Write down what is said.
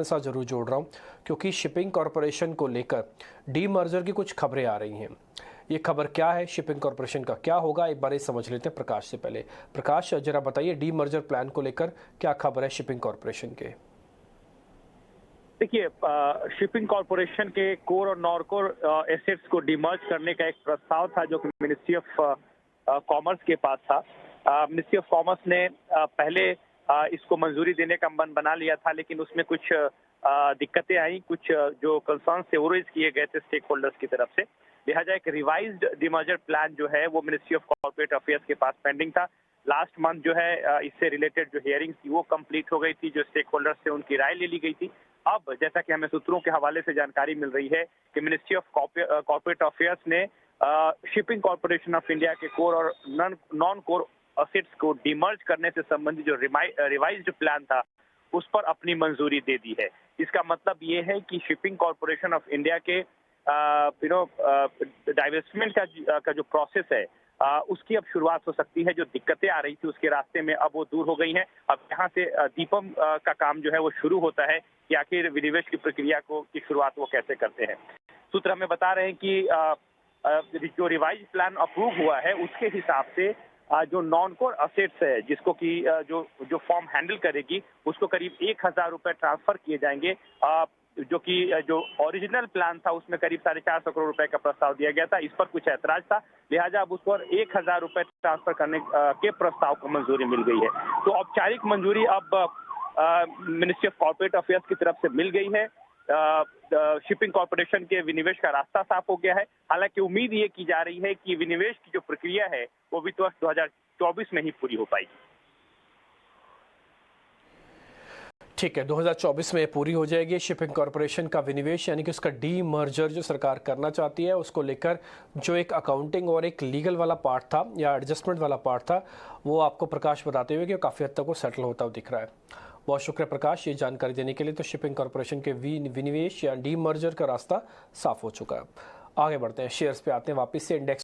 साथ जरूर जोड़ रहा हूँ क्योंकि शिपिंग कॉरपोरेशन को लेकर डी मर्जर की कुछ खबरें आ रही हैं। ये खबर क्या है, शिपिंग कॉरपोरेशन का क्या होगा, एक बार ये समझ लेते हैं प्रकाश से पहले। प्रकाश, जरा बताइए डी मर्जर प्लान को लेकर क्या खबर है शिपिंग कॉरपोरेशन के। देखिए, शिपिंग कॉरपोरेशन के कोर और नॉन कोर एसेट्स को डिमर्ज करने का एक प्रस्ताव था जो कि मिनिस्ट्री ऑफ कॉमर्स के पास था। मिनिस्ट्री ऑफ कॉमर्स ने पहले इसको मंजूरी देने का मन बना लिया था, लेकिन उसमें कुछ दिक्कतें आई, कुछ जो कंसर्न थे वो रेज किए गए थे स्टेक होल्डर्स की तरफ से। लिहाजा एक रिवाइज्ड डिमर्जर प्लान जो है वो मिनिस्ट्री ऑफ कॉर्पोरेट अफेयर्स के पास पेंडिंग था। लास्ट मंथ जो है इससे रिलेटेड जो हियरिंग थी वो कंप्लीट हो गई थी, जो स्टेक होल्डर्स से उनकी राय ले ली गई थी। अब जैसा कि हमें सूत्रों के हवाले से जानकारी मिल रही है कि मिनिस्ट्री ऑफ कॉर्पोरेट अफेयर्स ने शिपिंग कॉर्पोरेशन ऑफ इंडिया के कोर और नॉन कोर असेट्स को डिमर्ज करने से संबंधित जो रिवाइज्ड प्लान था उस पर अपनी मंजूरी दे दी है। इसका मतलब ये है कि शिपिंग कॉर्पोरेशन ऑफ इंडिया के डाइवेस्टमेंट का जो प्रोसेस है उसकी अब शुरुआत हो सकती है। जो दिक्कतें आ रही थी उसके रास्ते में अब वो दूर हो गई हैं। अब यहाँ से दीपम का काम जो है वो शुरू होता है कि आखिर विनिवेश की प्रक्रिया की शुरुआत वो कैसे करते हैं। सूत्र हमें बता रहे हैं कि जो रिवाइज प्लान अप्रूव हुआ है उसके हिसाब से जो नॉन कोर असेट्स है जिसको कि जो फॉर्म हैंडल करेगी उसको करीब 1000 रुपए ट्रांसफर किए जाएंगे, जो कि जो ओरिजिनल प्लान था उसमें करीब 450 करोड़ रुपए का प्रस्ताव दिया गया था। इस पर कुछ ऐतराज था, लिहाजा अब उस पर 1000 रुपए ट्रांसफर करने के प्रस्ताव को मंजूरी मिल गई है। तो औपचारिक मंजूरी अब मिनिस्ट्री ऑफ कॉर्पोरेट अफेयर्स की तरफ से मिल गई है। शिपिंग कॉर्पोरेशन के विनिवेश का रास्ता साफ हो गया है। हालांकि उम्मीद ये की जा रही है कि विनिवेश की जो प्रक्रिया है वो भी वर्ष 2024 में ही पूरी हो पाएगी। ठीक है, 2024 में पूरी हो जाएगी शिपिंग कॉरपोरेशन का विनिवेश, यानी कि उसका डी मर्जर जो सरकार करना चाहती है उसको लेकर जो एक अकाउंटिंग और एक लीगल वाला पार्ट था या एडजस्टमेंट वाला पार्ट था वो आपको प्रकाश बताते हुए कि काफ़ी हद तक वो सेटल होता हुआ दिख रहा है। बहुत शुक्रिया प्रकाश ये जानकारी देने के लिए। तो शिपिंग कॉरपोरेशन के विनिवेश या डी मर्जर का रास्ता साफ हो चुका है। आगे बढ़ते हैं, शेयर्स पे आते हैं वापस से। इंडेक्स